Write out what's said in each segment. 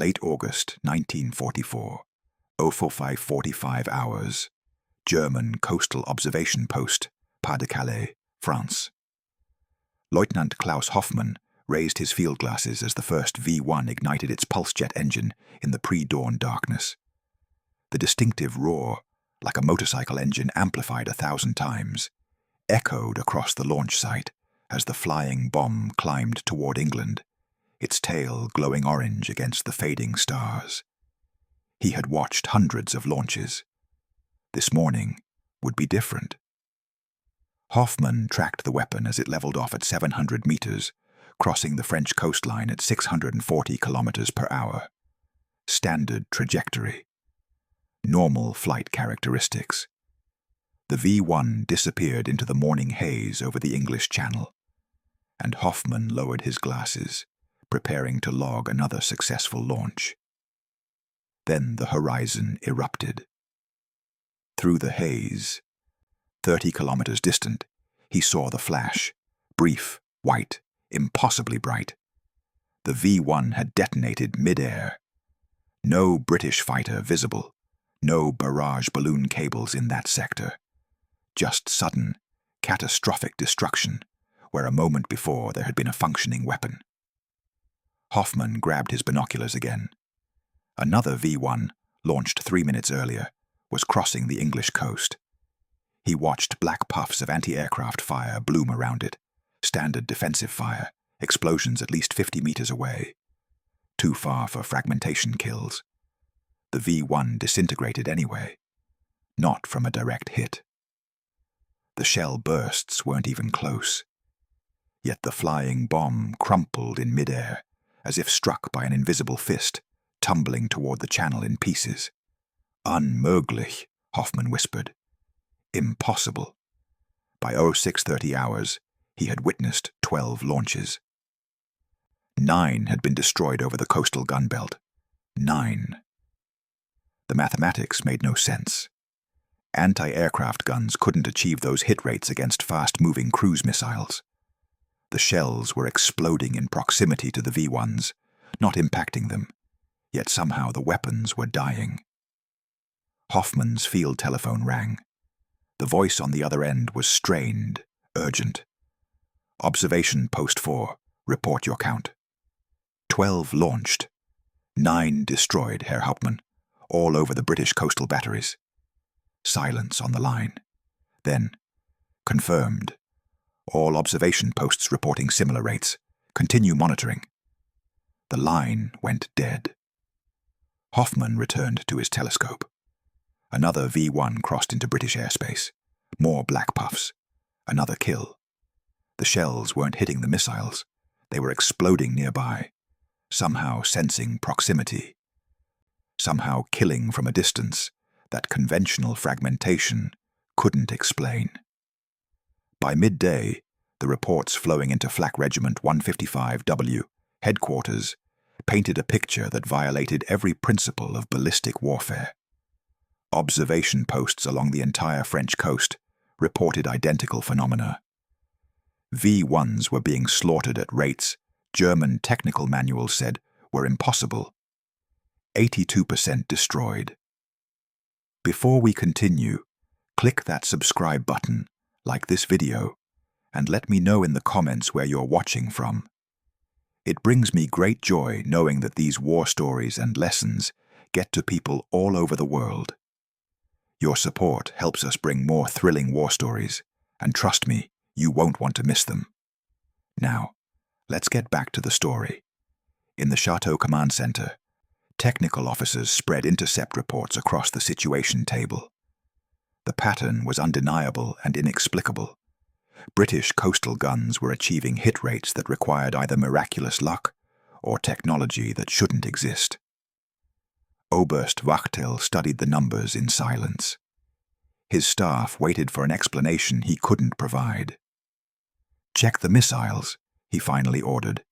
Late August 1944, 04545 hours, German Coastal Observation Post, Pas-de-Calais, France. Lieutenant Klaus Hoffmann raised his field glasses as the first V-1 ignited its pulse jet engine in the pre-dawn darkness. The distinctive roar, like a motorcycle engine amplified 1,000 times, echoed across the launch site as the flying bomb climbed toward England, its tail glowing orange against the fading stars. He had watched hundreds of launches. This morning would be different. Hoffmann tracked the weapon as it leveled off at 700 meters, crossing the French coastline at 640 kilometers per hour. Standard trajectory. Normal flight characteristics. The V-1 disappeared into the morning haze over the English Channel, and Hoffmann lowered his glasses, preparing to log another successful launch. Then the horizon erupted. Through the haze, 30 kilometers distant, he saw the flash, brief, white, impossibly bright. The V-1 had detonated mid-air. No British fighter visible, no barrage balloon cables in that sector. Just sudden, catastrophic destruction, where a moment before there had been a functioning weapon. Hoffmann grabbed his binoculars again. Another V-1, launched 3 minutes earlier, was crossing the English coast. He watched black puffs of anti-aircraft fire bloom around it, standard defensive fire, explosions at least 50 meters away. Too far for fragmentation kills. The V-1 disintegrated anyway, not from a direct hit. The shell bursts weren't even close. Yet the flying bomb crumpled in midair, as if struck by an invisible fist, tumbling toward the channel in pieces. Unmöglich, Hoffmann whispered. Impossible. By 0630 hours, he had witnessed 12 launches. 9 had been destroyed over the coastal gun belt. 9. The mathematics made no sense. Anti-aircraft guns couldn't achieve those hit rates against fast-moving cruise missiles. The shells were exploding in proximity to the V-1s, not impacting them, yet somehow the weapons were dying. Hoffmann's field telephone rang. The voice on the other end was strained, urgent. Observation Post 4, report your count. 12 launched. 9 destroyed, Herr Hauptmann, all over the British coastal batteries. Silence on the line. Then, confirmed. All observation posts reporting similar rates. Continue monitoring. The line went dead. Hoffmann returned to his telescope. Another V-1 crossed into British airspace. More black puffs. Another kill. The shells weren't hitting the missiles. They were exploding nearby, somehow sensing proximity. Somehow killing from a distance that conventional fragmentation couldn't explain. By midday, the reports flowing into Flak Regiment 155W, headquarters, painted a picture that violated every principle of ballistic warfare. Observation posts along the entire French coast reported identical phenomena. V-1s were being slaughtered at rates German technical manuals said were impossible. 82% destroyed. Before we continue, click that subscribe button, like this video, and let me know in the comments where you're watching from. It brings me great joy knowing that these war stories and lessons get to people all over the world. Your support helps us bring more thrilling war stories, and trust me, you won't want to miss them. Now, let's get back to the story. In the Chateau Command Center, technical officers spread intercept reports across the situation table. The pattern was undeniable and inexplicable. British coastal guns were achieving hit rates that required either miraculous luck or technology that shouldn't exist. Oberst Wachtel studied the numbers in silence. His staff waited for an explanation he couldn't provide. Check the missiles, he finally ordered.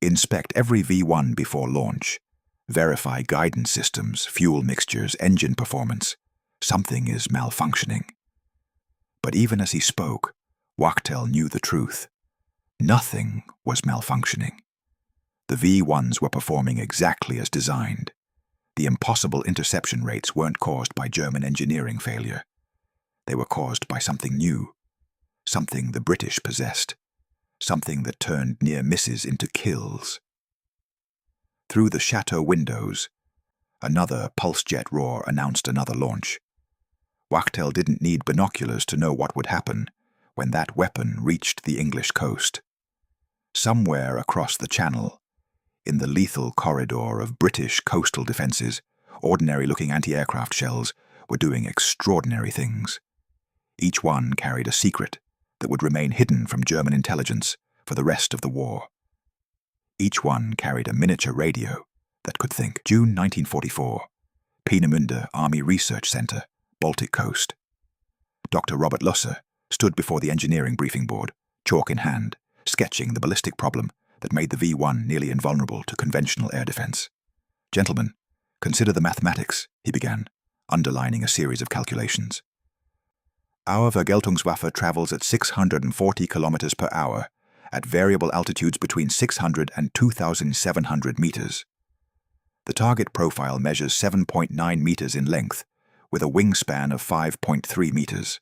Inspect every V-1 before launch. Verify guidance systems, fuel mixtures, engine performance. Something is malfunctioning. But even as he spoke, Wachtel knew the truth. Nothing was malfunctioning. The V-1s were performing exactly as designed. The impossible interception rates weren't caused by German engineering failure. They were caused by something new, something the British possessed, something that turned near misses into kills. Through the chateau windows, another pulse jet roar announced another launch. Wachtel didn't need binoculars to know what would happen when that weapon reached the English coast. Somewhere across the channel, in the lethal corridor of British coastal defences, ordinary-looking anti-aircraft shells were doing extraordinary things. Each one carried a secret that would remain hidden from German intelligence for the rest of the war. Each one carried a miniature radio that could think. June 1944, Peenemünde Army Research Centre, Baltic Coast. Dr. Robert Lusser stood before the engineering briefing board, chalk in hand, sketching the ballistic problem that made the V-1 nearly invulnerable to conventional air defense. "Gentlemen, consider the mathematics," he began, underlining a series of calculations. "Our Vergeltungswaffe travels at 640 kilometers per hour, at variable altitudes between 600 and 2,700 meters. The target profile measures 7.9 meters in length, with a wingspan of 5.3 meters.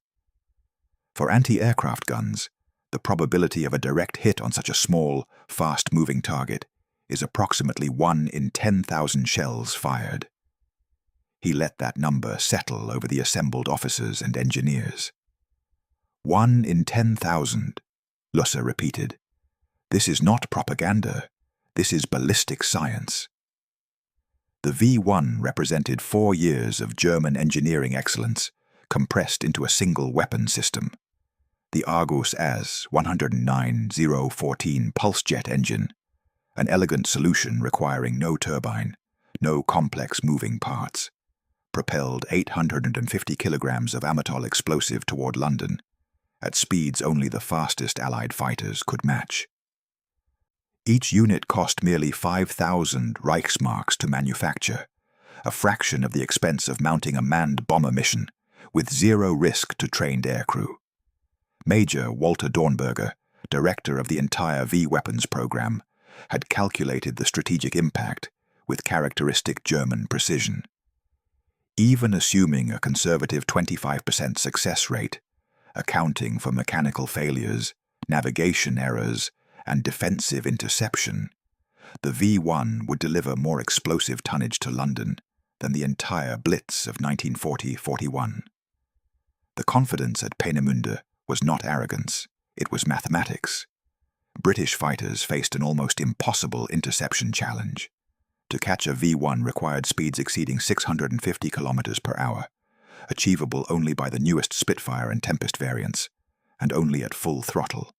For anti-aircraft guns, the probability of a direct hit on such a small, fast-moving target is approximately 1 in 10,000 shells fired." He let that number settle over the assembled officers and engineers. 1 in 10,000, Lusser repeated. "This is not propaganda. This is ballistic science." The V-1 represented 4 years of German engineering excellence compressed into a single weapon system. The Argus AS 109-014 pulse jet engine, an elegant solution requiring no turbine, no complex moving parts, propelled 850 kilograms of Amatol explosive toward London, at speeds only the fastest Allied fighters could match. Each unit cost merely 5,000 Reichsmarks to manufacture, a fraction of the expense of mounting a manned bomber mission, with zero risk to trained aircrew. Major Walter Dornberger, director of the entire V-weapons program, had calculated the strategic impact with characteristic German precision. Even assuming a conservative 25% success rate, accounting for mechanical failures, navigation errors, and defensive interception, the V-1 would deliver more explosive tonnage to London than the entire Blitz of 1940-41. The confidence at Peenemünde was not arrogance, it was mathematics. British fighters faced an almost impossible interception challenge. To catch a V-1 required speeds exceeding 650 kilometers per hour, achievable only by the newest Spitfire and Tempest variants, and only at full throttle.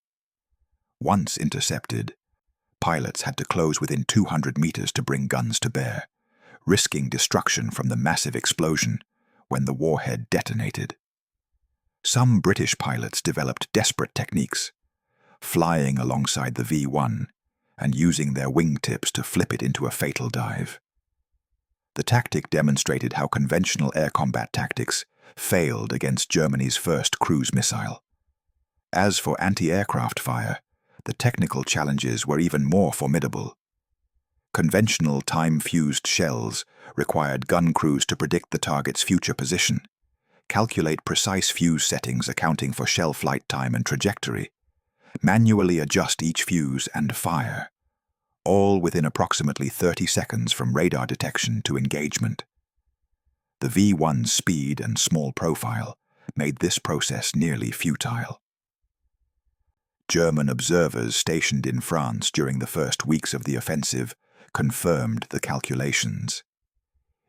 Once intercepted, pilots had to close within 200 meters to bring guns to bear, risking destruction from the massive explosion when the warhead detonated. Some British pilots developed desperate techniques, flying alongside the V-1 and using their wingtips to flip it into a fatal dive. The tactic demonstrated how conventional air combat tactics failed against Germany's first cruise missile. As for anti-aircraft fire, the technical challenges were even more formidable. Conventional time-fused shells required gun crews to predict the target's future position, calculate precise fuse settings accounting for shell flight time and trajectory, manually adjust each fuse and fire, all within approximately 30 seconds from radar detection to engagement. The V-1's speed and small profile made this process nearly futile. German observers stationed in France during the first weeks of the offensive confirmed the calculations.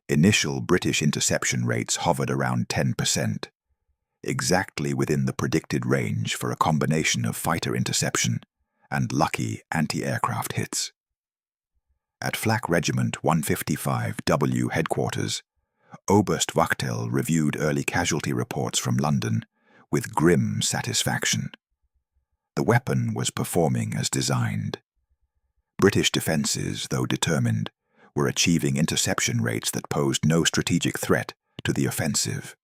Initial British interception rates hovered around 10%, exactly within the predicted range for a combination of fighter interception and lucky anti-aircraft hits. At Flak Regiment 155W headquarters, Oberst Wachtel reviewed early casualty reports from London with grim satisfaction. The weapon was performing as designed. British defences, though determined, were achieving interception rates that posed no strategic threat to the offensive.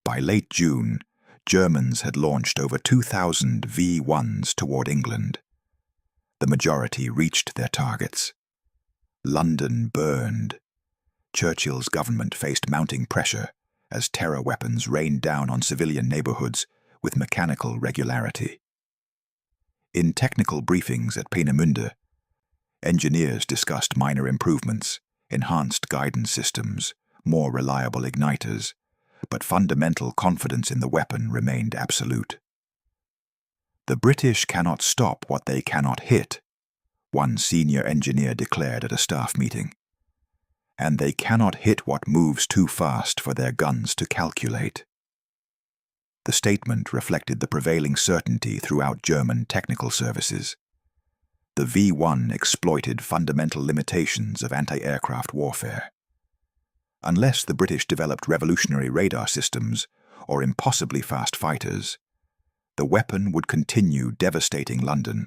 By late June, Germans had launched over 2,000 V-1s toward England. The majority reached their targets. London burned. Churchill's government faced mounting pressure as terror weapons rained down on civilian neighborhoods with mechanical regularity. In technical briefings at Peenemünde, engineers discussed minor improvements, enhanced guidance systems, more reliable igniters, but fundamental confidence in the weapon remained absolute. "The British cannot stop what they cannot hit," one senior engineer declared at a staff meeting. "And they cannot hit what moves too fast for their guns to calculate." The statement reflected the prevailing certainty throughout German technical services. The V-1 exploited fundamental limitations of anti-aircraft warfare. Unless the British developed revolutionary radar systems or impossibly fast fighters, the weapon would continue devastating London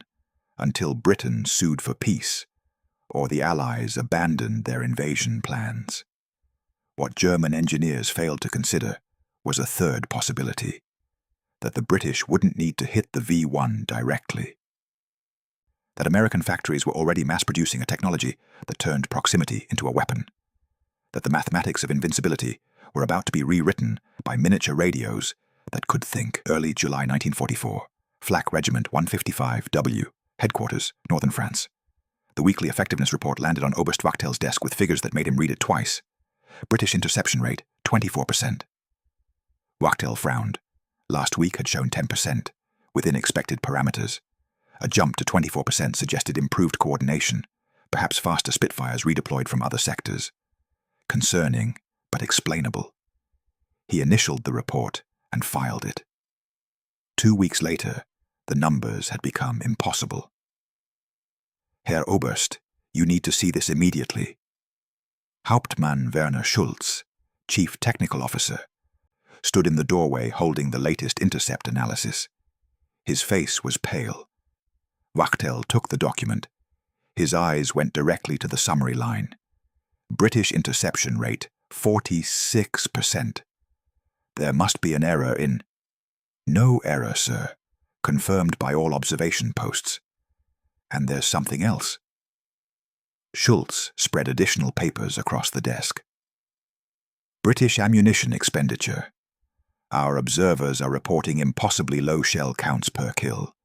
until Britain sued for peace or the Allies abandoned their invasion plans. What German engineers failed to consider was a third possibility: that the British wouldn't need to hit the V-1 directly. That American factories were already mass-producing a technology that turned proximity into a weapon. That the mathematics of invincibility were about to be rewritten by miniature radios that could think. Early July 1944, Flak Regiment 155W, headquarters, Northern France. The weekly effectiveness report landed on Oberst Wachtel's desk with figures that made him read it twice. British interception rate, 24%. Wachtel frowned. Last week had shown 10%, within expected parameters. A jump to 24% suggested improved coordination, perhaps faster Spitfires redeployed from other sectors. Concerning, but explainable. He initialed the report and filed it. 2 weeks later, the numbers had become impossible. "Herr Oberst, you need to see this immediately." Hauptmann Werner Schulz, Chief Technical Officer, stood in the doorway holding the latest intercept analysis. His face was pale. Wachtel took the document. His eyes went directly to the summary line. British interception rate, 46%. There must be an error in... "No error, sir. Confirmed by all observation posts. And there's something else." Schulz spread additional papers across the desk. "British ammunition expenditure. Our observers are reporting impossibly low shell counts per kill.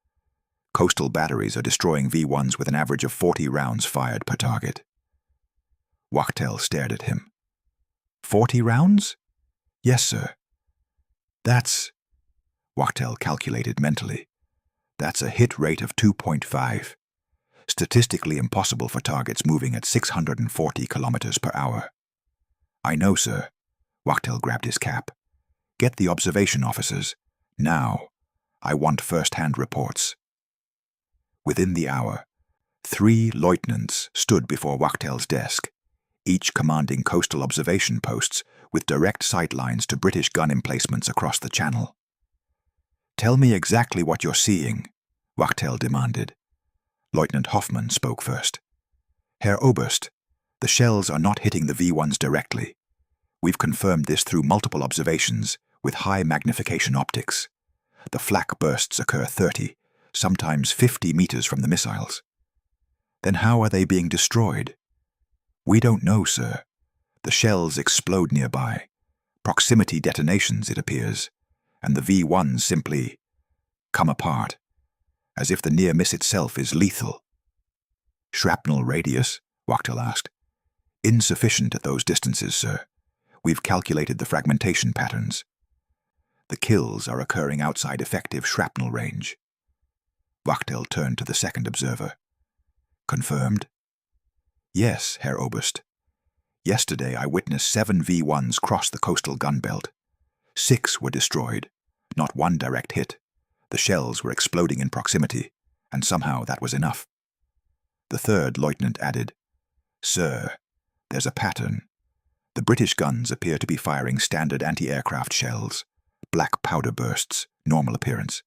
Coastal batteries are destroying V-1s with an average of 40 rounds fired per target." Wachtel stared at him. 40 rounds? "Yes, sir." That's... Wachtel calculated mentally. "That's a hit rate of 2.5. Statistically impossible for targets moving at 640 kilometers per hour." "I know, sir." Wachtel grabbed his cap. "Get the observation officers. Now. I want first-hand reports." Within the hour, 3 lieutenants stood before Wachtel's desk, each commanding coastal observation posts with direct sight lines to British gun emplacements across the channel. "Tell me exactly what you're seeing," Wachtel demanded. Lieutenant Hoffmann spoke first. "Herr Oberst, the shells are not hitting the V-1s directly. We've confirmed this through multiple observations with high magnification optics. The flak bursts occur 30, sometimes 50 meters from the missiles." "Then how are they being destroyed?" "We don't know, sir. The shells explode nearby. Proximity detonations, it appears, and the V-1s simply come apart, as if the near miss itself is lethal." "Shrapnel radius?" Wachtel asked. "Insufficient at those distances, sir. We've calculated the fragmentation patterns. The kills are occurring outside effective shrapnel range." Wachtel turned to the second observer. "Confirmed?" "Yes, Herr Oberst. Yesterday I witnessed 7 V-1s cross the coastal gun belt. 6 were destroyed, not one direct hit. The shells were exploding in proximity, and somehow that was enough." The third lieutenant added, "Sir, there's a pattern. The British guns appear to be firing standard anti-aircraft shells, black powder bursts, normal appearance.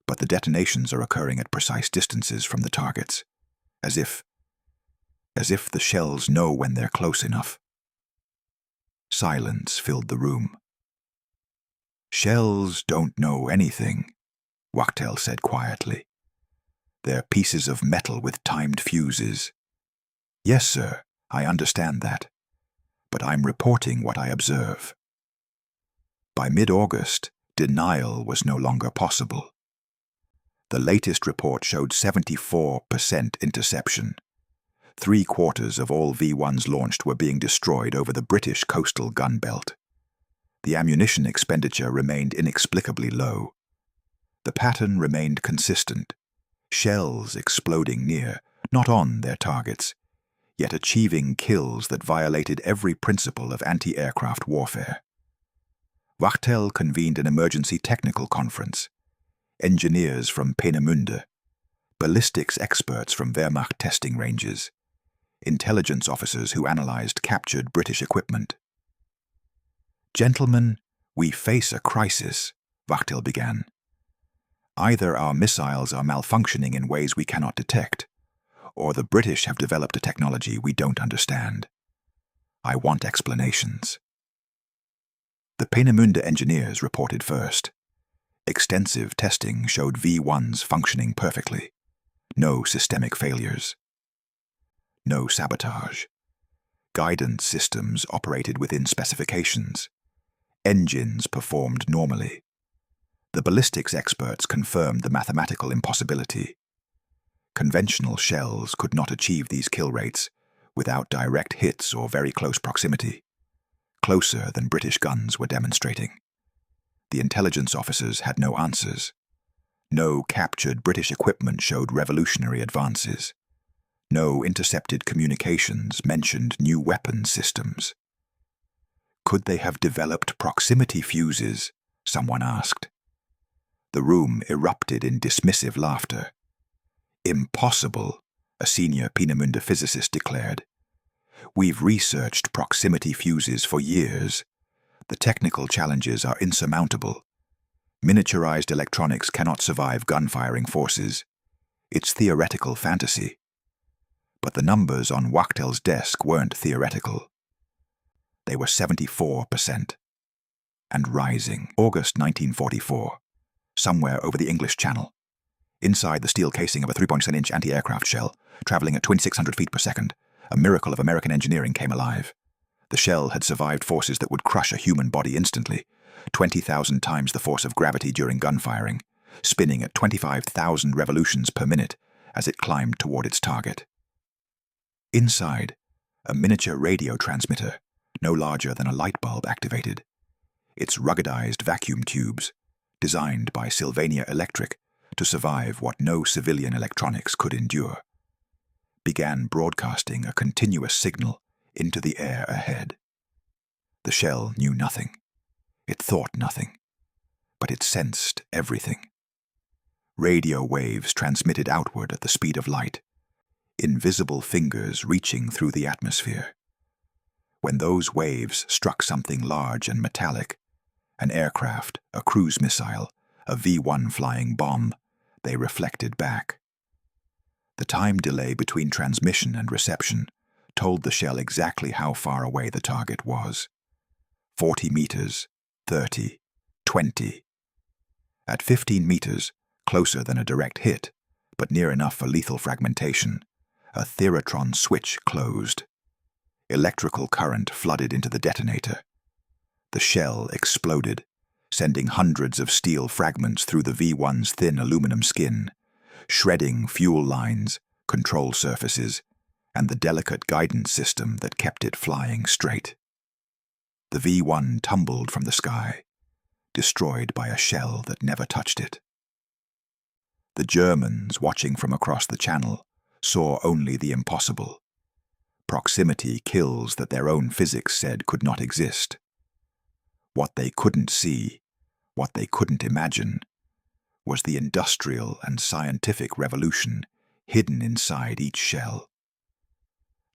But the detonations are occurring at precise distances from the targets, as if the shells know when they're close enough." Silence filled the room. "Shells don't know anything," Wachtel said quietly. They're pieces of metal with timed fuses. Yes, sir, I understand that. But I'm reporting what I observe. By mid-August, denial was no longer possible. The latest report showed 74% interception. 3/4 of all V-1s launched were being destroyed over the British coastal gun belt. The ammunition expenditure remained inexplicably low. The pattern remained consistent, shells exploding near, not on their targets, yet achieving kills that violated every principle of anti-aircraft warfare. Wachtel convened an emergency technical conference. Engineers from Peenemünde, ballistics experts from Wehrmacht testing ranges, intelligence officers who analyzed captured British equipment. "Gentlemen, we face a crisis," Wachtel began. "Either our missiles are malfunctioning in ways we cannot detect, or the British have developed a technology we don't understand. I want explanations." The Peenemünde engineers reported first. Extensive testing showed V-1s functioning perfectly. No systemic failures. No sabotage. Guidance systems operated within specifications. Engines performed normally. The ballistics experts confirmed the mathematical impossibility. Conventional shells could not achieve these kill rates without direct hits or very close proximity, closer than British guns were demonstrating. The intelligence officers had no answers. No captured British equipment showed revolutionary advances. No intercepted communications mentioned new weapons systems. Could they have developed proximity fuses? Someone asked. The room erupted in dismissive laughter. Impossible, a senior Peenemünde physicist declared. We've researched proximity fuses for years. The technical challenges are insurmountable. Miniaturized electronics cannot survive gun-firing forces. It's theoretical fantasy. But the numbers on Wachtel's desk weren't theoretical. They were 74%. And rising. August 1944. Somewhere over the English Channel. Inside the steel casing of a 3.7-inch anti-aircraft shell, traveling at 2,600 feet per second, a miracle of American engineering came alive. The shell had survived forces that would crush a human body instantly, 20,000 times the force of gravity during gunfiring, spinning at 25,000 revolutions per minute as it climbed toward its target. Inside, a miniature radio transmitter, no larger than a light bulb, activated. Its ruggedized vacuum tubes, designed by Sylvania Electric to survive what no civilian electronics could endure, began broadcasting a continuous signal into the air ahead. The shell knew nothing. It thought nothing. But it sensed everything. Radio waves transmitted outward at the speed of light, invisible fingers reaching through the atmosphere. When those waves struck something large and metallic, an aircraft, a cruise missile, a V-1 flying bomb, they reflected back. The time delay between transmission and reception told the shell exactly how far away the target was. 40 meters, 30, 20. At 15 meters, closer than a direct hit, but near enough for lethal fragmentation, a therotron switch closed. Electrical current flooded into the detonator. The shell exploded, sending hundreds of steel fragments through the V-1's thin aluminum skin, shredding fuel lines, control surfaces, and the delicate guidance system that kept it flying straight. The V-1 tumbled from the sky, destroyed by a shell that never touched it. The Germans, watching from across the channel, saw only the impossible. Proximity kills that their own physics said could not exist. What they couldn't see, what they couldn't imagine, was the industrial and scientific revolution hidden inside each shell.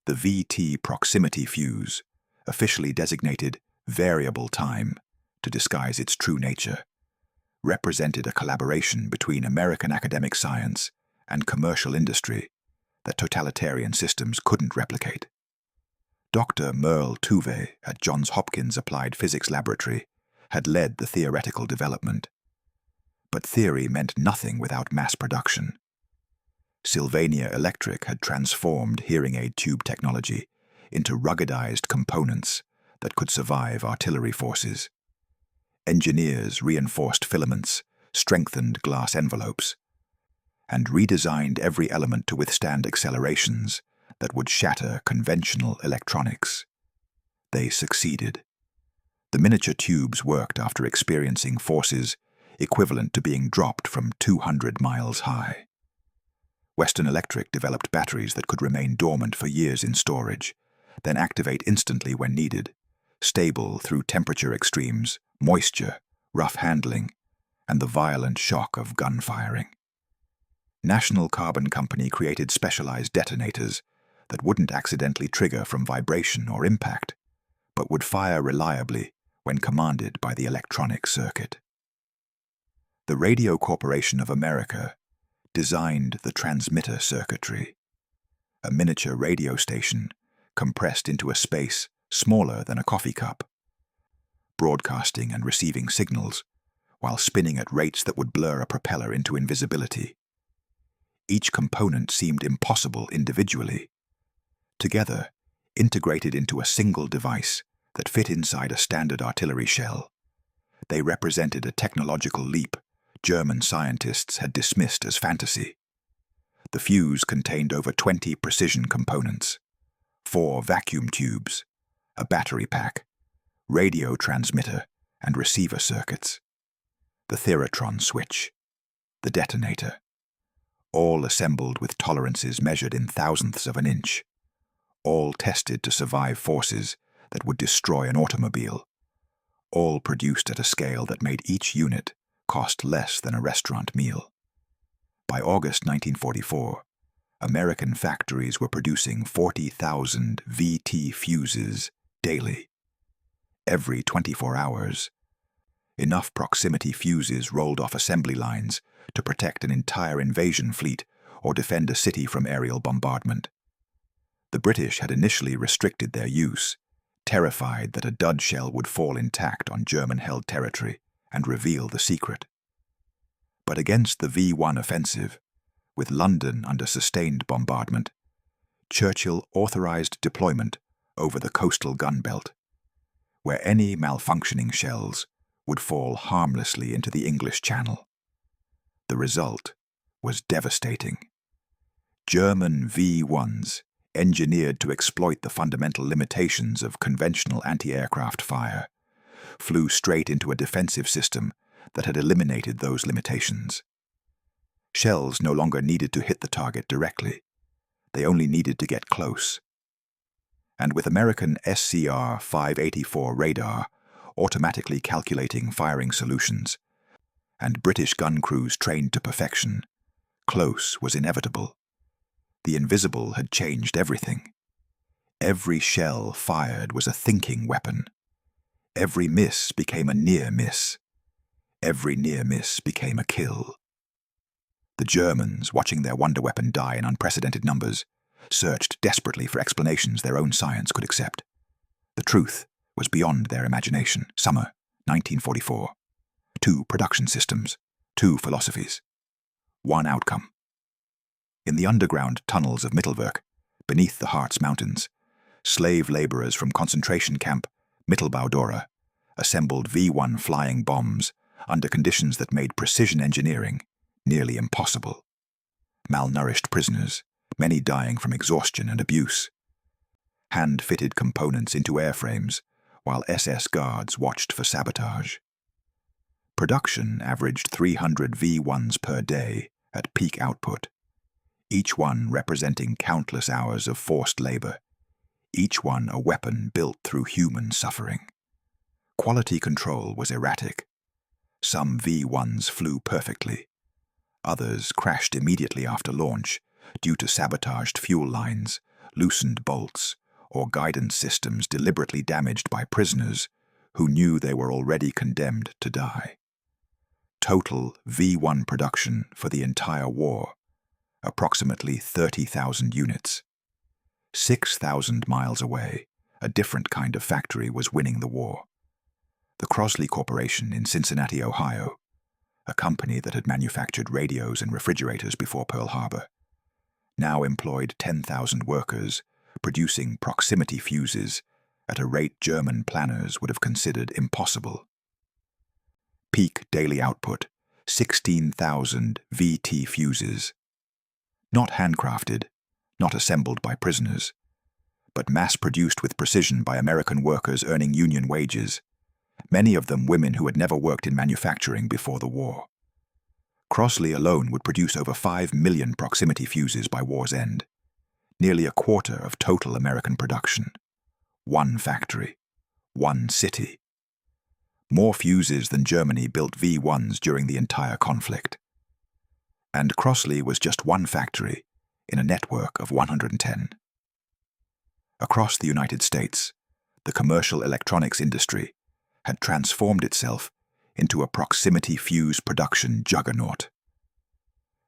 The VT proximity fuse, officially designated variable time to disguise its true nature, represented a collaboration between American academic science and commercial industry that totalitarian systems couldn't replicate. Dr. Merle Tuve at Johns Hopkins Applied Physics Laboratory had led the theoretical development. But theory meant nothing without mass production. Sylvania Electric had transformed hearing aid tube technology into ruggedized components that could survive artillery forces. Engineers reinforced filaments, strengthened glass envelopes, and redesigned every element to withstand accelerations that would shatter conventional electronics. They succeeded. The miniature tubes worked after experiencing forces equivalent to being dropped from 200 miles high. Western Electric developed batteries that could remain dormant for years in storage, then activate instantly when needed, stable through temperature extremes, moisture, rough handling, and the violent shock of gun firing. National Carbon Company created specialized detonators that wouldn't accidentally trigger from vibration or impact, but would fire reliably when commanded by the electronic circuit. The Radio Corporation of America designed the transmitter circuitry, a miniature radio station compressed into a space smaller than a coffee cup, broadcasting and receiving signals while spinning at rates that would blur a propeller into invisibility. Each component seemed impossible individually. Together, integrated into a single device that fit inside a standard artillery shell, they represented a technological leap German scientists had dismissed as fantasy. The fuse contained over 20 precision components, 4 vacuum tubes, a battery pack, radio transmitter and receiver circuits, the therotron switch, the detonator, all assembled with tolerances measured in thousandths of an inch, all tested to survive forces that would destroy an automobile, all produced at a scale that made each unit cost less than a restaurant meal. By August 1944, American factories were producing 40,000 VT-fuzes daily. Every 24 hours, enough proximity fuses rolled off assembly lines to protect an entire invasion fleet or defend a city from aerial bombardment. The British had initially restricted their use, terrified that a dud shell would fall intact on German-held territory and reveal the secret. But against the V-1 offensive, with London under sustained bombardment, Churchill authorized deployment over the coastal gun belt, where any malfunctioning shells would fall harmlessly into the English Channel. The result was devastating. German V-1s, engineered to exploit the fundamental limitations of conventional anti-aircraft fire, flew straight into a defensive system that had eliminated those limitations. Shells no longer needed to hit the target directly. They only needed to get close. And with American SCR 584 radar automatically calculating firing solutions, and British gun crews trained to perfection, close was inevitable. The invisible had changed everything. Every shell fired was a thinking weapon. Every miss became a near miss. Every near miss became a kill. The Germans, watching their wonder weapon die in unprecedented numbers, searched desperately for explanations their own science could accept. The truth was beyond their imagination. Summer 1944. 2 production systems, 2 philosophies, 1 outcome. In the underground tunnels of Mittelwerk, beneath the Harz Mountains, slave laborers from concentration camp Mittelbau-Dora assembled V-1 flying bombs under conditions that made precision engineering nearly impossible. Malnourished prisoners, many dying from exhaustion and abuse. Hand-fitted components into airframes, while SS guards watched for sabotage. Production averaged 300 V-1s per day at peak output, each one representing countless hours of forced labor, each one a weapon built through human suffering. Quality control was erratic. Some V-1s flew perfectly. Others crashed immediately after launch due to sabotaged fuel lines, loosened bolts, or guidance systems deliberately damaged by prisoners who knew they were already condemned to die. Total V-1 production for the entire war, approximately 30,000 units. 6,000 miles away, a different kind of factory was winning the war. The Crosley Corporation in Cincinnati, Ohio, a company that had manufactured radios and refrigerators before Pearl Harbor, now employed 10,000 workers, producing proximity fuses at a rate German planners would have considered impossible. Peak daily output, 16,000 VT fuses. Not handcrafted, not assembled by prisoners, but mass-produced with precision by American workers earning union wages, many of them women who had never worked in manufacturing before the war. Crossley alone would produce over 5 million proximity fuses by war's end, nearly a quarter of total American production. One factory, one city. More fuses than Germany built V-1s during the entire conflict. And Crossley was just one factory in a network of 110. Across the United States, the commercial electronics industry had transformed itself into a proximity fuse production juggernaut.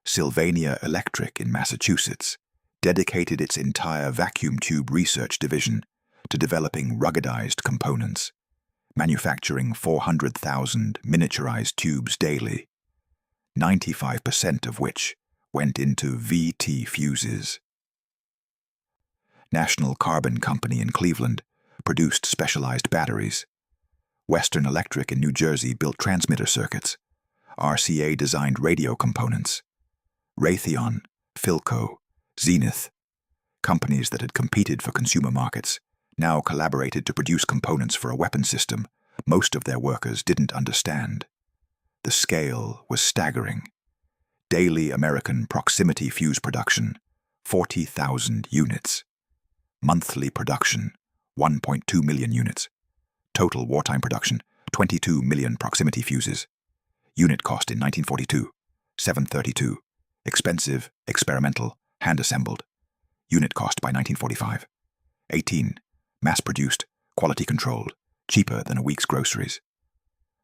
Sylvania Electric in Massachusetts dedicated its entire vacuum tube research division to developing ruggedized components, manufacturing 400,000 miniaturized tubes daily, 95% of which went into VT fuses. National Carbon Company in Cleveland produced specialized batteries. Western Electric in New Jersey built transmitter circuits. RCA designed radio components. Raytheon, Philco, Zenith, companies that had competed for consumer markets, now collaborated to produce components for a weapon system most of their workers didn't understand. The scale was staggering. Daily American proximity fuse production, 40,000 units. Monthly production, 1.2 million units. Total wartime production, 22 million proximity fuses. Unit cost in 1942, $732. Expensive, experimental, hand-assembled. Unit cost by 1945, 18. Mass-produced, quality-controlled, cheaper than a week's groceries.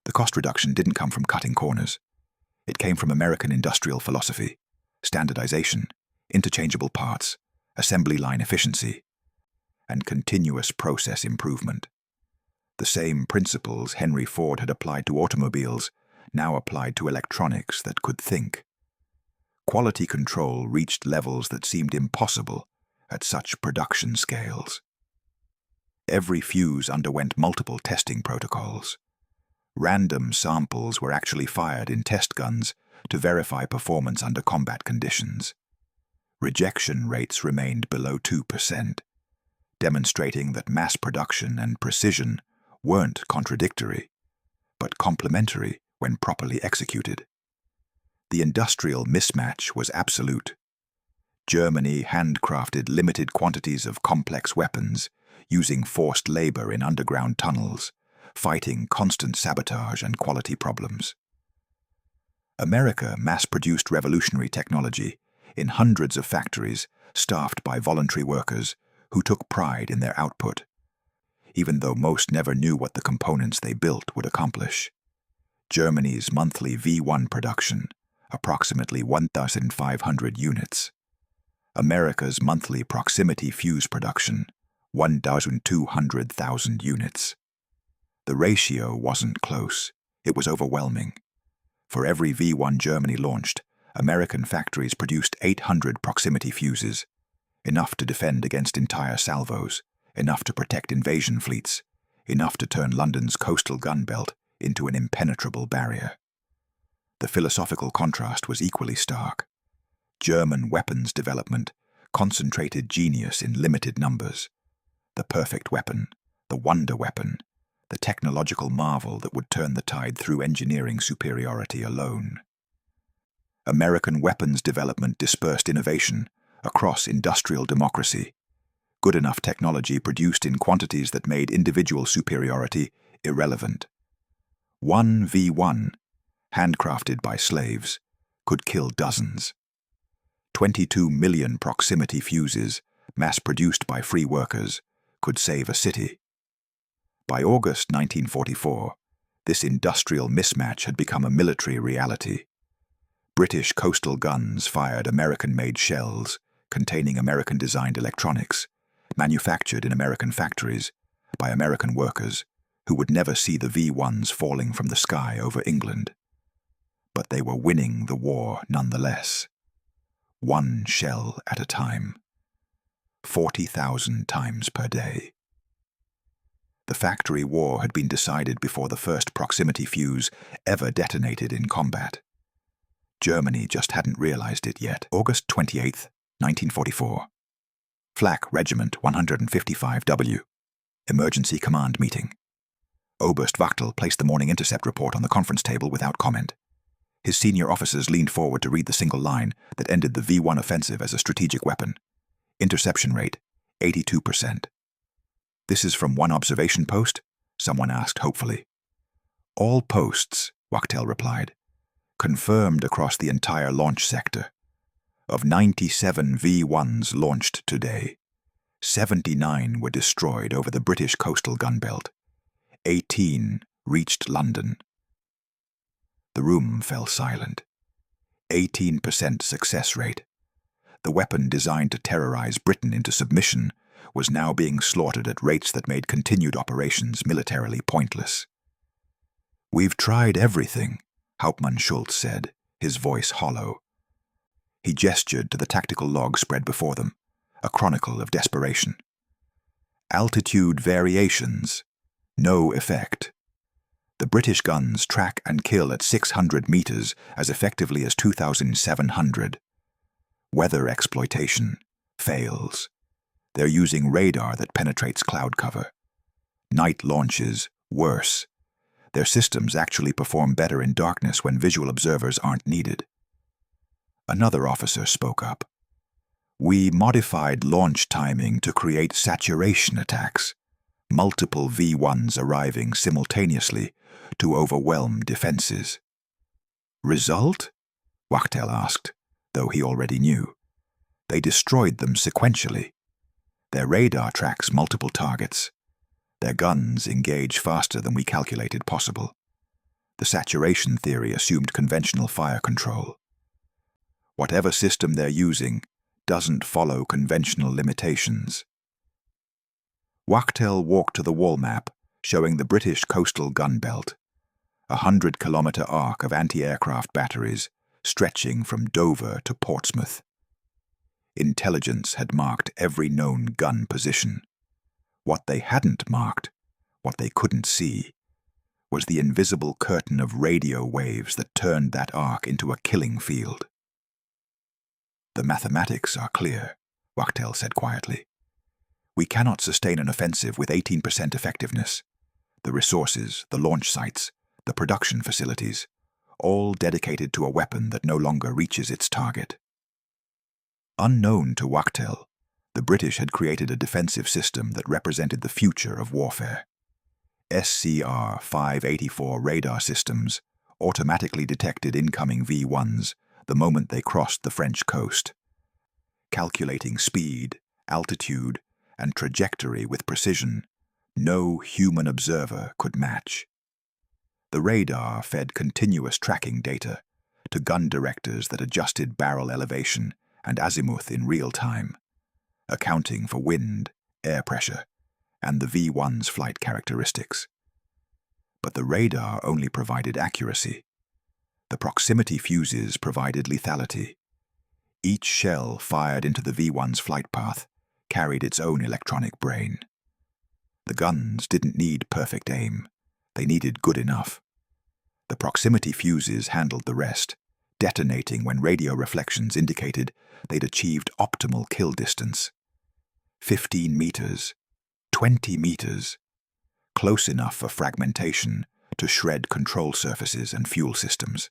The cost reduction didn't come from cutting corners. It came from American industrial philosophy, standardization, interchangeable parts, assembly line efficiency, and continuous process improvement. The same principles Henry Ford had applied to automobiles now applied to electronics that could think. Quality control reached levels that seemed impossible at such production scales. Every fuse underwent multiple testing protocols. Random samples were actually fired in test guns to verify performance under combat conditions. Rejection rates remained below 2%, demonstrating that mass production and precision weren't contradictory, but complementary when properly executed. The industrial mismatch was absolute. Germany handcrafted limited quantities of complex weapons, using forced labor in underground tunnels, fighting constant sabotage and quality problems. America mass-produced revolutionary technology in hundreds of factories staffed by voluntary workers who took pride in their output, even though most never knew what the components they built would accomplish. Germany's monthly V-1 production, approximately 1,500 units. America's monthly proximity fuse production, 1,200,000 units. The ratio wasn't close, it was overwhelming. For every V-1 Germany launched, American factories produced 800 proximity fuses, enough to defend against entire salvos, enough to protect invasion fleets, enough to turn London's coastal gun belt into an impenetrable barrier. The philosophical contrast was equally stark. German weapons development concentrated genius in limited numbers. The perfect weapon, the wonder weapon, the technological marvel that would turn the tide through engineering superiority alone. American weapons development dispersed innovation across industrial democracy. Good enough technology produced in quantities that made individual superiority irrelevant. One V-1, handcrafted by slaves, could kill dozens. 22 million proximity fuses, mass-produced by free workers, could save a city. By August 1944, this industrial mismatch had become a military reality. British coastal guns fired American-made shells containing American-designed electronics, manufactured in American factories by American workers who would never see the V-1s falling from the sky over England. But they were winning the war nonetheless. one shell at a time, 40,000 times per day. The factory war had been decided before the first proximity fuse ever detonated in combat. Germany just hadn't realized it yet. August 28, 1944. Flak Regiment 155W. Emergency Command Meeting. Oberst Wachtel placed the morning intercept report on the conference table without comment. His senior officers leaned forward to read the single line that ended the V-1 offensive as a strategic weapon. Interception rate, 82%. "This is from one observation post?" someone asked hopefully. "All posts," Wachtel replied. "Confirmed across the entire launch sector. Of 97 V-1s launched today, 79 were destroyed over the British coastal gun belt. 18 reached London." The room fell silent. 18% success rate. The weapon designed to terrorize Britain into submission was now being slaughtered at rates that made continued operations militarily pointless. "We've tried everything," Hauptmann Schultz said, his voice hollow. He gestured to the tactical log spread before them, a chronicle of desperation. "Altitude variations. No effect. The British guns track and kill at 600 meters as effectively as 2,700. Weather exploitation. Fails. They're using radar that penetrates cloud cover. Night launches. Worse. Their systems actually perform better in darkness when visual observers aren't needed." Another officer spoke up. "We modified launch timing to create saturation attacks, multiple V-1s arriving simultaneously to overwhelm defenses." "Result?" Wachtel asked, though he already knew. "They destroyed them sequentially. Their radar tracks multiple targets. Their guns engage faster than we calculated possible. The saturation theory assumed conventional fire control. Whatever system they're using doesn't follow conventional limitations." Wachtel walked to the wall map showing the British coastal gun belt, a 100-kilometer arc of anti-aircraft batteries stretching from Dover to Portsmouth. Intelligence had marked every known gun position. What they hadn't marked, what they couldn't see, was the invisible curtain of radio waves that turned that arc into a killing field. "The mathematics are clear," Wachtel said quietly. "We cannot sustain an offensive with 18% effectiveness. The resources, the launch sites, the production facilities, all dedicated to a weapon that no longer reaches its target." Unknown to Wachtel, the British had created a defensive system that represented the future of warfare. SCR-584 radar systems automatically detected incoming V-1s the moment they crossed the French coast, calculating speed, altitude, and trajectory with precision no human observer could match. The radar fed continuous tracking data to gun directors that adjusted barrel elevation and azimuth in real time, accounting for wind, air pressure, and the V-1's flight characteristics. But the radar only provided accuracy. The proximity fuses provided lethality. Each shell fired into the V-1's flight path carried its own electronic brain. The guns didn't need perfect aim. They needed good enough. The proximity fuses handled the rest, detonating when radio reflections indicated they'd achieved optimal kill distance. 15 meters, 20 meters, close enough for fragmentation to shred control surfaces and fuel systems.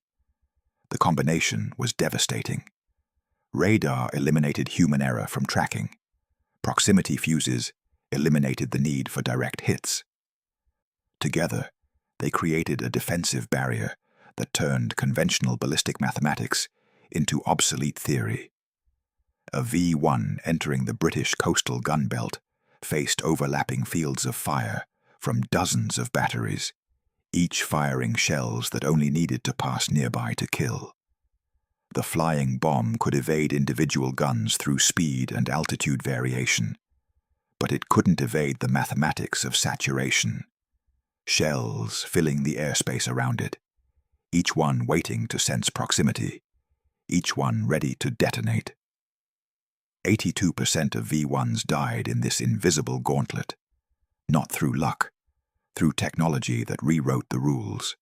The combination was devastating. Radar eliminated human error from tracking. Proximity fuses eliminated the need for direct hits. Together, they created a defensive barrier that turned conventional ballistic mathematics into obsolete theory. A V-1 entering the British coastal gun belt faced overlapping fields of fire from dozens of batteries, each firing shells that only needed to pass nearby to kill. The flying bomb could evade individual guns through speed and altitude variation, but it couldn't evade the mathematics of saturation. Shells filling the airspace around it, each one waiting to sense proximity, each one ready to detonate. 82% of V-1s died in this invisible gauntlet, not through luck, through technology that rewrote the rules.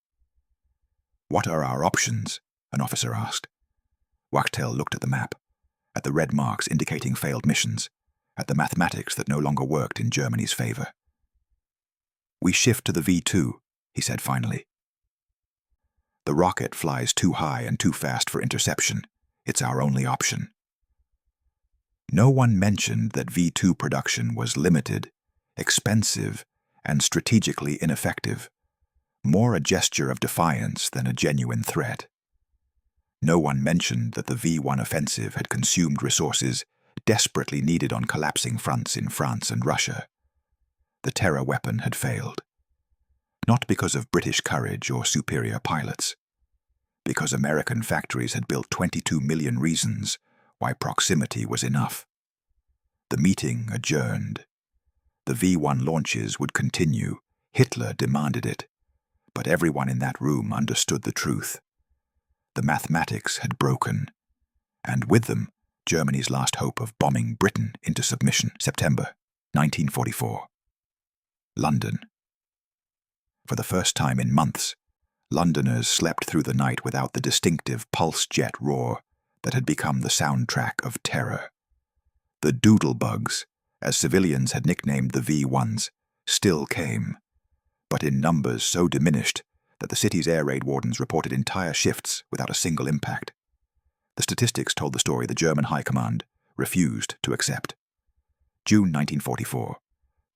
"What are our options?" an officer asked. Wachtel looked at the map, at the red marks indicating failed missions, at the mathematics that no longer worked in Germany's favor. "We shift to the V2, he said finally. "The rocket flies too high and too fast for interception. It's our only option." No one mentioned that V2 production was limited, expensive, and strategically ineffective, more a gesture of defiance than a genuine threat. No one mentioned that the V-1 offensive had consumed resources desperately needed on collapsing fronts in France and Russia. The terror weapon had failed. Not because of British courage or superior pilots, because American factories had built 22 million reasons why proximity was enough. The meeting adjourned. The V-1 launches would continue. Hitler demanded it. But everyone in that room understood the truth. The mathematics had broken. And with them, Germany's last hope of bombing Britain into submission. September 1944. London. For the first time in months, Londoners slept through the night without the distinctive pulse jet roar that had become the soundtrack of terror. The doodlebugs, as civilians had nicknamed the V-1s, still came, but in numbers so diminished that the city's air raid wardens reported entire shifts without a single impact. The statistics told the story the German High Command refused to accept. June 1944.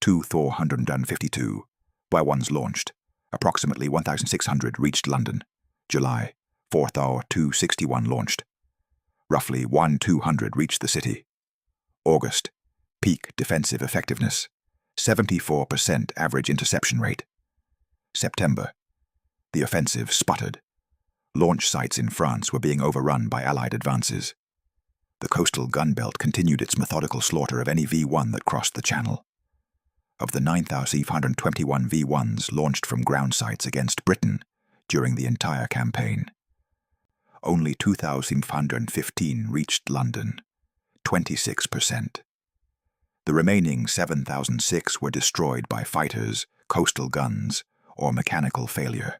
252 V-1s launched. Approximately 1,600 reached London. July, 4,261 launched. Roughly 1,200 reached the city. August, peak defensive effectiveness, 74% average interception rate. September, the offensive sputtered. Launch sites in France were being overrun by Allied advances. The coastal gun belt continued its methodical slaughter of any V-1 that crossed the Channel. Of the 9,521 V-1s launched from ground sites against Britain during the entire campaign, only 2,515 reached London, 26%. The remaining 7,006 were destroyed by fighters, coastal guns, or mechanical failure.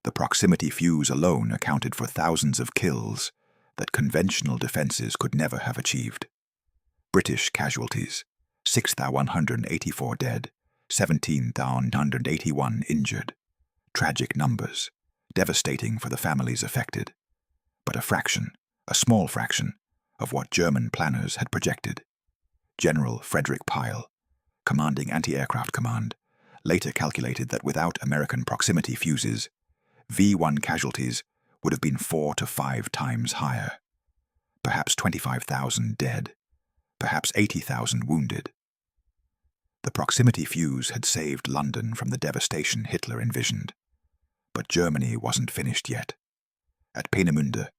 The proximity fuse alone accounted for thousands of kills that conventional defenses could never have achieved. British casualties: 6,184 dead, 17,181 injured. Tragic numbers, devastating for the families affected, but a small fraction, of what German planners had projected. General Frederick Pyle, commanding Anti-Aircraft Command, later calculated that without American proximity fuses, V-1 casualties would have been 4 to 5 times higher. Perhaps 25,000 dead, perhaps 80,000 wounded. The proximity fuse had saved London from the devastation Hitler envisioned. But Germany wasn't finished yet. At Peenemünde,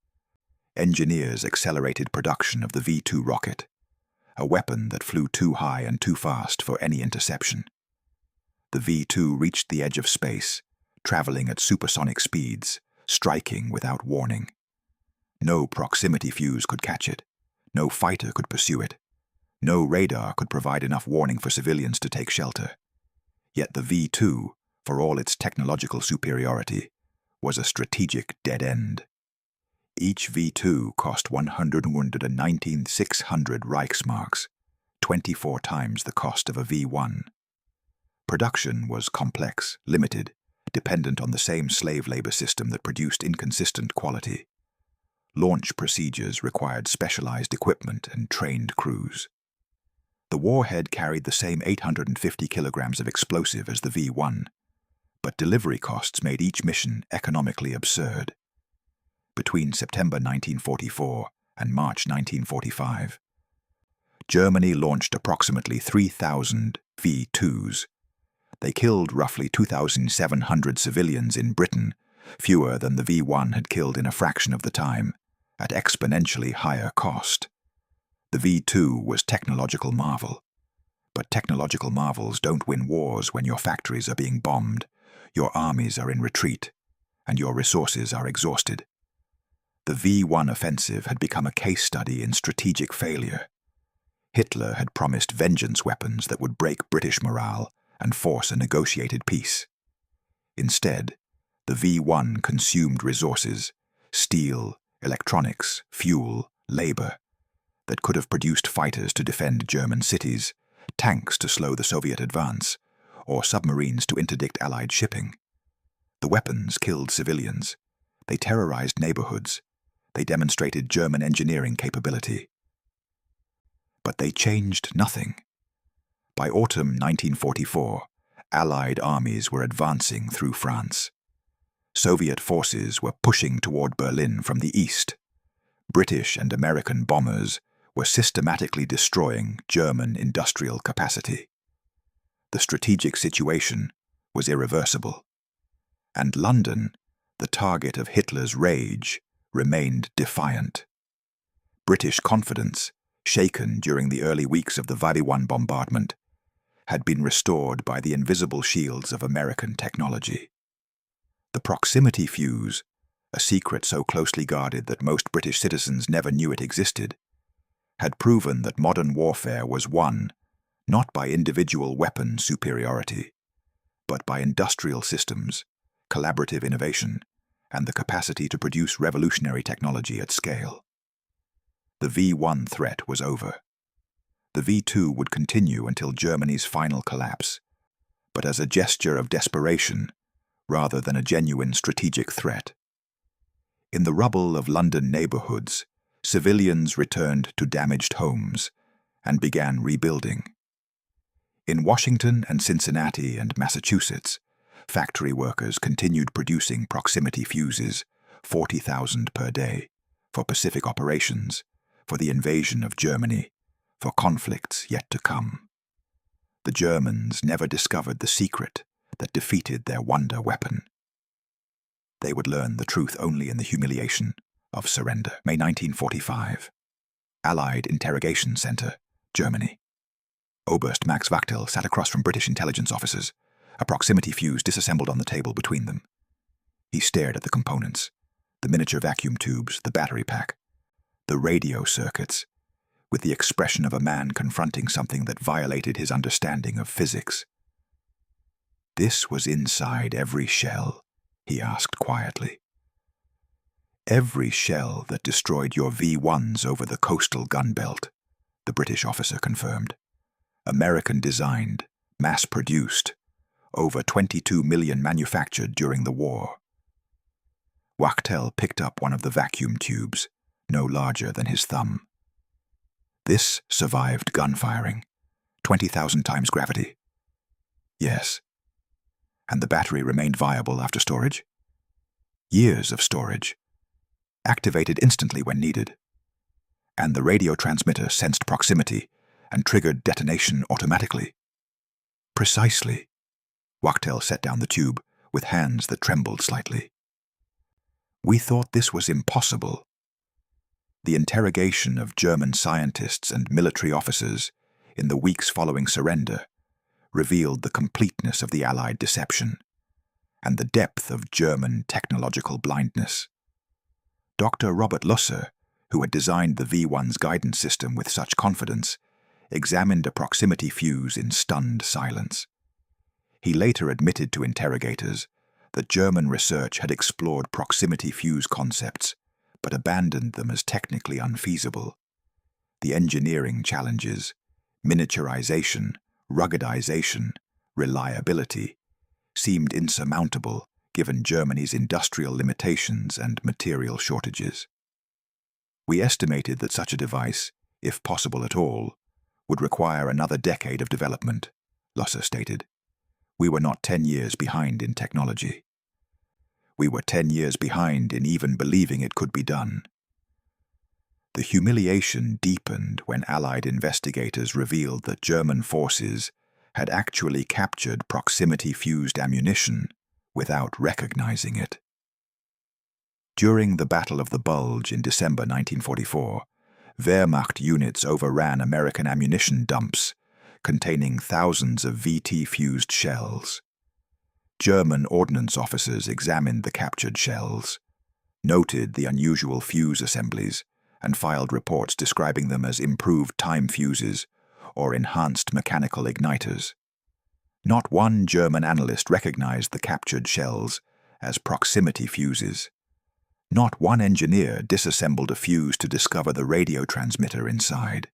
engineers accelerated production of the V-2 rocket, a weapon that flew too high and too fast for any interception. The V-2 reached the edge of space, traveling at supersonic speeds, striking without warning. No proximity fuse could catch it. No fighter could pursue it. No radar could provide enough warning for civilians to take shelter. Yet the V-2, for all its technological superiority, was a strategic dead end. Each V-2 cost 119,600 Reichsmarks, 24 times the cost of a V-1. Production was complex, limited, dependent on the same slave labor system that produced inconsistent quality. Launch procedures required specialized equipment and trained crews. The warhead carried the same 850 kilograms of explosive as the V-1, but delivery costs made each mission economically absurd. Between September 1944 and March 1945, Germany launched approximately 3,000 V-2s. They killed roughly 2,700 civilians in Britain, fewer than the V-1 had killed in a fraction of the time, at exponentially higher cost. The V-2 was technological marvel. But technological marvels don't win wars when your factories are being bombed, your armies are in retreat, and your resources are exhausted. The V-1 offensive had become a case study in strategic failure, Hitler had promised vengeance weapons that would break British morale and force a negotiated peace. Instead, the V-1 consumed resources, steel, electronics, fuel, labor, that could have produced fighters to defend German cities, tanks to slow the Soviet advance, or submarines to interdict Allied shipping. The weapons killed civilians. They terrorized neighborhoods. They demonstrated German engineering capability. But they changed nothing. By autumn 1944, Allied armies were advancing through France. Soviet forces were pushing toward Berlin from the east. British and American bombers were systematically destroying German industrial capacity. The strategic situation was irreversible. And London, the target of Hitler's rage, remained defiant. British confidence, shaken during the early weeks of the V-1 bombardment, had been restored by the invisible shields of American technology. The proximity fuse, a secret so closely guarded that most British citizens never knew it existed, had proven that modern warfare was won not by individual weapon superiority, but by industrial systems, collaborative innovation, and the capacity to produce revolutionary technology at scale. The V-1 threat was over. The V-2 would continue until Germany's final collapse, but as a gesture of desperation rather than a genuine strategic threat. In the rubble of London neighborhoods, civilians returned to damaged homes and began rebuilding. In Washington and Cincinnati and Massachusetts, factory workers continued producing proximity fuses, 40,000 per day, for Pacific operations, for the invasion of Germany, for conflicts yet to come. The Germans never discovered the secret that defeated their wonder weapon. They would learn the truth only in the humiliation of surrender. May 1945. Allied Interrogation Center, Germany. Oberst Max Wachtel sat across from British intelligence officers, a proximity fuse disassembled on the table between them. He stared at the components, the miniature vacuum tubes, the battery pack, the radio circuits, with the expression of a man confronting something that violated his understanding of physics. "This was inside every shell?" he asked quietly. "Every shell that destroyed your V-1s over the coastal gun belt," the British officer confirmed. "American-designed, mass-produced, over 22 million manufactured during the war." Wachtel picked up one of the vacuum tubes, no larger than his thumb. "This survived gunfiring, 20,000 times gravity." "Yes." "And the battery remained viable after storage?" "Years of storage. Activated instantly when needed." "And the radio transmitter sensed proximity and triggered detonation automatically?" "Precisely." Wachtel set down the tube with hands that trembled slightly. "We thought this was impossible." The interrogation of German scientists and military officers in the weeks following surrender revealed the completeness of the Allied deception and the depth of German technological blindness. Dr. Robert Lusser, who had designed the V-1's guidance system with such confidence, examined a proximity fuse in stunned silence. He later admitted to interrogators that German research had explored proximity fuse concepts, but abandoned them as technically unfeasible. The engineering challenges, miniaturization, ruggedization, reliability, seemed insurmountable given Germany's industrial limitations and material shortages. "We estimated that such a device, if possible at all, would require another decade of development," Lusser stated. "We were not 10 years behind in technology. We were 10 years behind in even believing it could be done." The humiliation deepened when Allied investigators revealed that German forces had actually captured proximity-fused ammunition without recognizing it. During the Battle of the Bulge in December 1944, Wehrmacht units overran American ammunition dumps containing thousands of VT-fused shells. German ordnance officers examined the captured shells, noted the unusual fuse assemblies, and filed reports describing them as improved time fuses or enhanced mechanical igniters. Not one German analyst recognized the captured shells as proximity fuses. Not one engineer disassembled a fuse to discover the radio transmitter inside.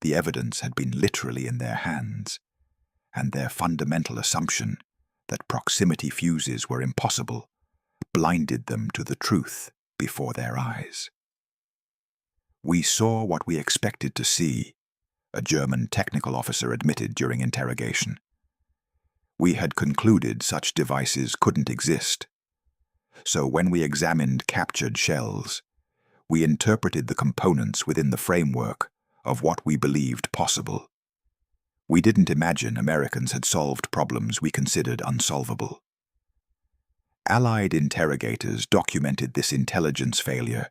The evidence had been literally in their hands, and their fundamental assumption that proximity fuses were impossible blinded them to the truth before their eyes. "We saw what we expected to see," a German technical officer admitted during interrogation. "We had concluded such devices couldn't exist. So when we examined captured shells, we interpreted the components within the framework of what we believed possible. We didn't imagine Americans had solved problems we considered unsolvable." Allied interrogators documented this intelligence failure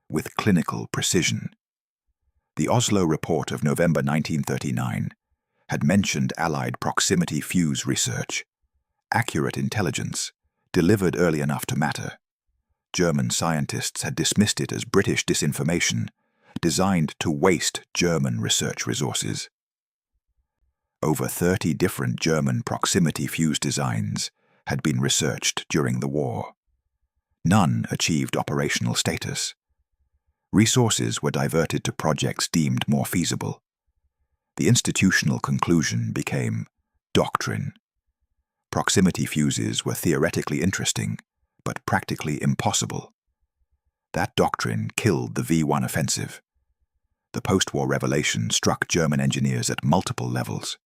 with clinical precision. The Oslo report of November 1939 had mentioned Allied proximity fuse research, accurate intelligence, delivered early enough to matter. German scientists had dismissed it as British disinformation, designed to waste German research resources. Over 30 different German proximity fuse designs had been researched during the war. None achieved operational status. Resources were diverted to projects deemed more feasible. The institutional conclusion became doctrine. Proximity fuses were theoretically interesting, but practically impossible. That doctrine killed the V-1 offensive. The post-war revelation struck German engineers at multiple levels.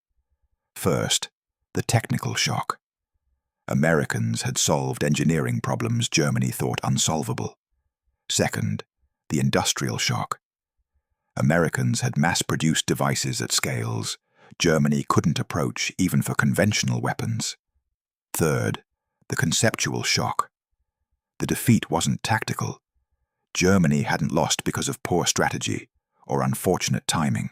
First, the technical shock. Americans had solved engineering problems Germany thought unsolvable. Second, the industrial shock. Americans had mass-produced devices at scales Germany couldn't approach even for conventional weapons. Third, the conceptual shock. The defeat wasn't tactical. Germany hadn't lost because of poor strategy or unfortunate timing.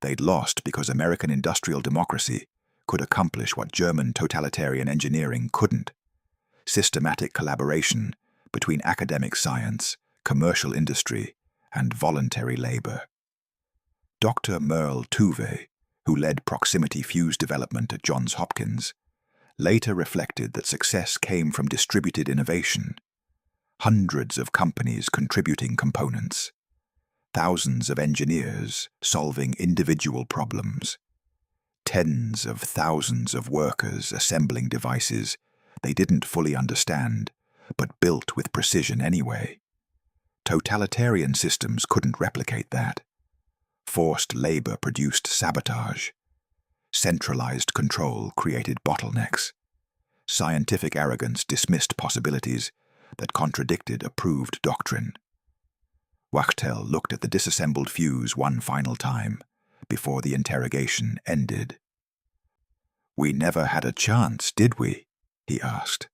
They'd lost because American industrial democracy could accomplish what German totalitarian engineering couldn't: systematic collaboration between academic science, commercial industry, and voluntary labor. Dr. Merle Tuve, who led proximity fuse development at Johns Hopkins, later reflected that success came from distributed innovation. Hundreds of companies contributing components. Thousands of engineers solving individual problems. Tens of thousands of workers assembling devices they didn't fully understand, but built with precision anyway. Totalitarian systems couldn't replicate that. Forced labor produced sabotage. Centralized control created bottlenecks. Scientific arrogance dismissed possibilities that contradicted approved doctrine. Wachtel looked at the disassembled fuse one final time before the interrogation ended. "We never had a chance, did we?" he asked.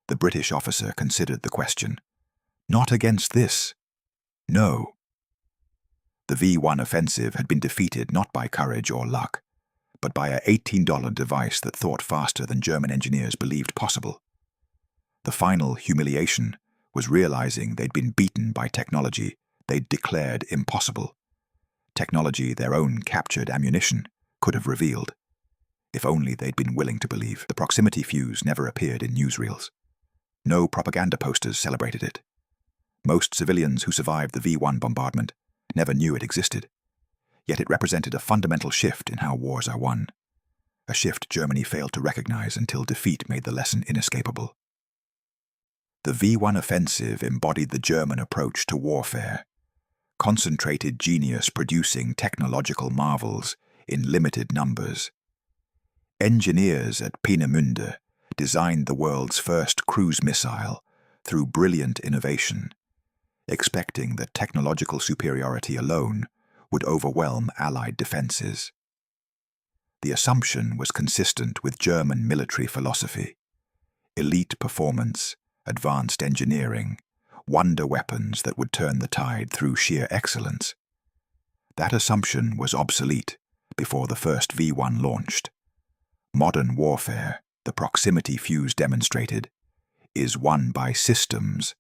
The British officer considered the question. "Not against this. No." The V-1 offensive had been defeated not by courage or luck, but by an $18 device that thought faster than German engineers believed possible. The final humiliation was realizing they'd been beaten by technology they'd declared impossible. Technology their own captured ammunition could have revealed. If only they'd been willing to believe. The proximity fuse never appeared in newsreels. No propaganda posters celebrated it. Most civilians who survived the V-1 bombardment never knew it existed. Yet it represented a fundamental shift in how wars are won. A shift Germany failed to recognize until defeat made the lesson inescapable. The V-1 offensive embodied the German approach to warfare. Concentrated genius producing technological marvels in limited numbers. Engineers at Peenemünde designed the world's first cruise missile through brilliant innovation, expecting that technological superiority alone would overwhelm Allied defenses. The assumption was consistent with German military philosophy: elite performance, advanced engineering, wonder weapons that would turn the tide through sheer excellence. That assumption was obsolete before the first V-1 launched. Modern warfare, the proximity fuse demonstrated, is won by systems,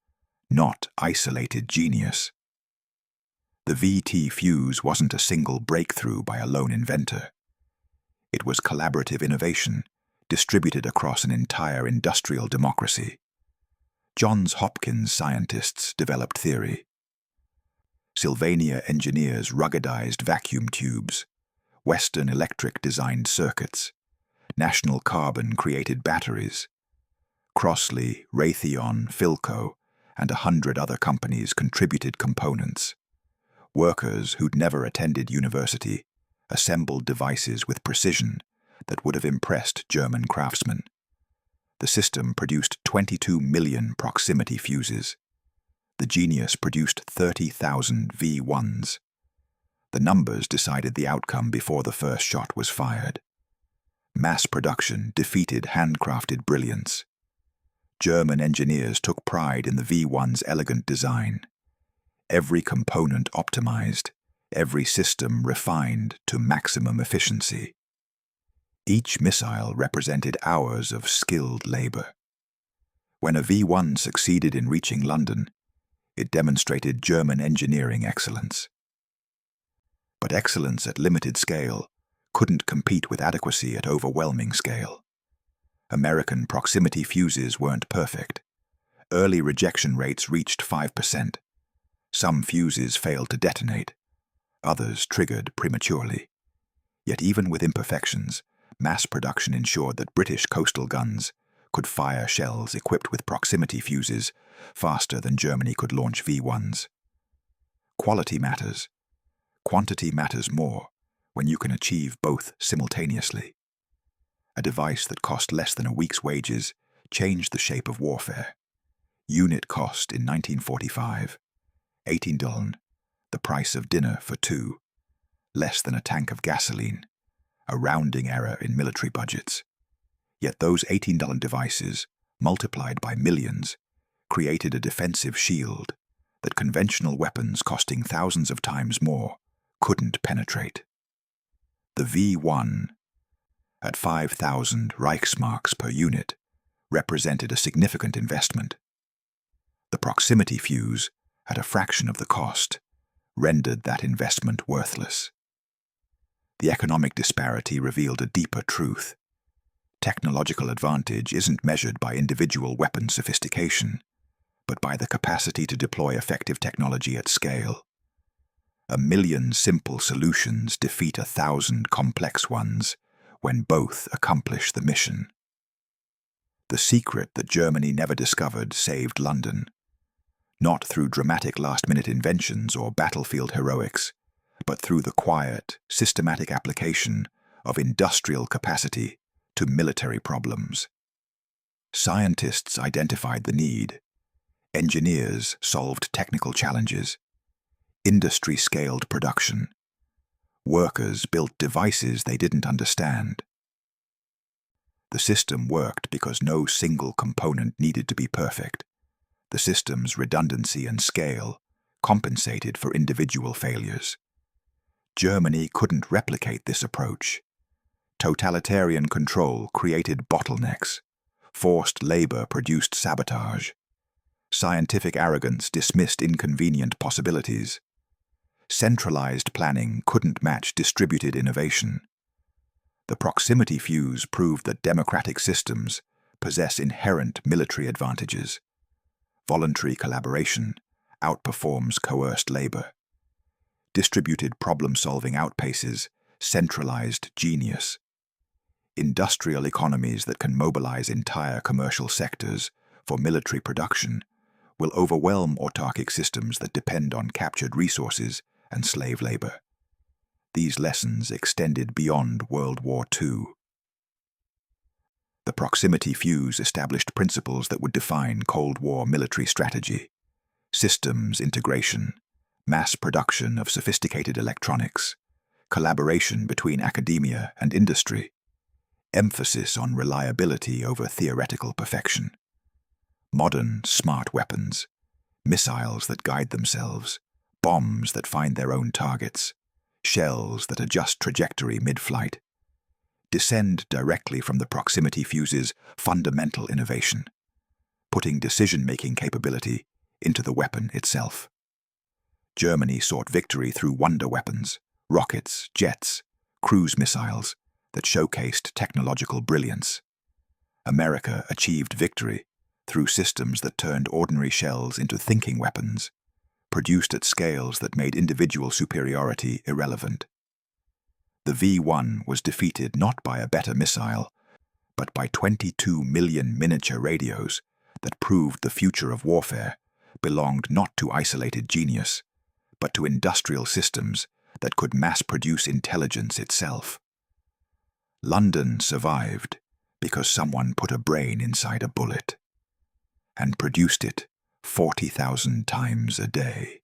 not isolated genius. The VT-fuse wasn't a single breakthrough by a lone inventor. It was collaborative innovation, distributed across an entire industrial democracy. Johns Hopkins scientists developed theory. Sylvania engineers ruggedized vacuum tubes. Western Electric designed circuits. National Carbon created batteries. Crossley, Raytheon, Philco, and 100 other companies contributed components. Workers who'd never attended university assembled devices with precision that would have impressed German craftsmen. The system produced 22 million proximity fuses. The genius produced 30,000 V-1s. The numbers decided the outcome before the first shot was fired. Mass production defeated handcrafted brilliance. German engineers took pride in the V-1's elegant design. Every component optimized, every system refined to maximum efficiency. Each missile represented hours of skilled labor. When a V-1 succeeded in reaching London, it demonstrated German engineering excellence. But excellence at limited scale couldn't compete with adequacy at overwhelming scale. American proximity fuses weren't perfect. Early rejection rates reached 5%. Some fuses failed to detonate. Others triggered prematurely. Yet even with imperfections, mass production ensured that British coastal guns could fire shells equipped with proximity fuses faster than Germany could launch V-1s. Quality matters. Quantity matters more when you can achieve both simultaneously. A device that cost less than a week's wages changed the shape of warfare. Unit cost in 1945, $18, the price of dinner for two, less than a tank of gasoline, a rounding error in military budgets. Yet those $18 devices, multiplied by millions, created a defensive shield that conventional weapons costing thousands of times more couldn't penetrate. The V-1, at 5,000 Reichsmarks per unit, represented a significant investment. The proximity fuse, at a fraction of the cost, rendered that investment worthless. The economic disparity revealed a deeper truth. Technological advantage isn't measured by individual weapon sophistication, but by the capacity to deploy effective technology at scale. 1,000,000 simple solutions defeat 1,000 complex ones when both accomplish the mission. The secret that Germany never discovered saved London, not through dramatic last-minute inventions or battlefield heroics, but through the quiet, systematic application of industrial capacity to military problems. Scientists identified the need. Engineers solved technical challenges. Industry scaled production. Workers built devices they didn't understand. The system worked because no single component needed to be perfect. The system's redundancy and scale compensated for individual failures. Germany couldn't replicate this approach. Totalitarian control created bottlenecks. Forced labor produced sabotage. Scientific arrogance dismissed inconvenient possibilities. Centralized planning couldn't match distributed innovation. The proximity fuse proved that democratic systems possess inherent military advantages. Voluntary collaboration outperforms coerced labor. Distributed problem-solving outpaces centralized genius. Industrial economies that can mobilize entire commercial sectors for military production will overwhelm autarkic systems that depend on captured resources and slave labor. These lessons extended beyond World War II. The proximity fuse established principles that would define Cold War military strategy: systems integration, mass production of sophisticated electronics, collaboration between academia and industry, emphasis on reliability over theoretical perfection. Modern, smart weapons, missiles that guide themselves, bombs that find their own targets, shells that adjust trajectory mid-flight, descend directly from the proximity fuse's fundamental innovation, putting decision-making capability into the weapon itself. Germany sought victory through wonder weapons, rockets, jets, cruise missiles that showcased technological brilliance. America achieved victory through systems that turned ordinary shells into thinking weapons, produced at scales that made individual superiority irrelevant. The V-1 was defeated not by a better missile, but by 22 million miniature radios that proved the future of warfare belonged not to isolated genius, but to industrial systems that could mass-produce intelligence itself. London survived because someone put a brain inside a bullet and produced it 40,000 times a day.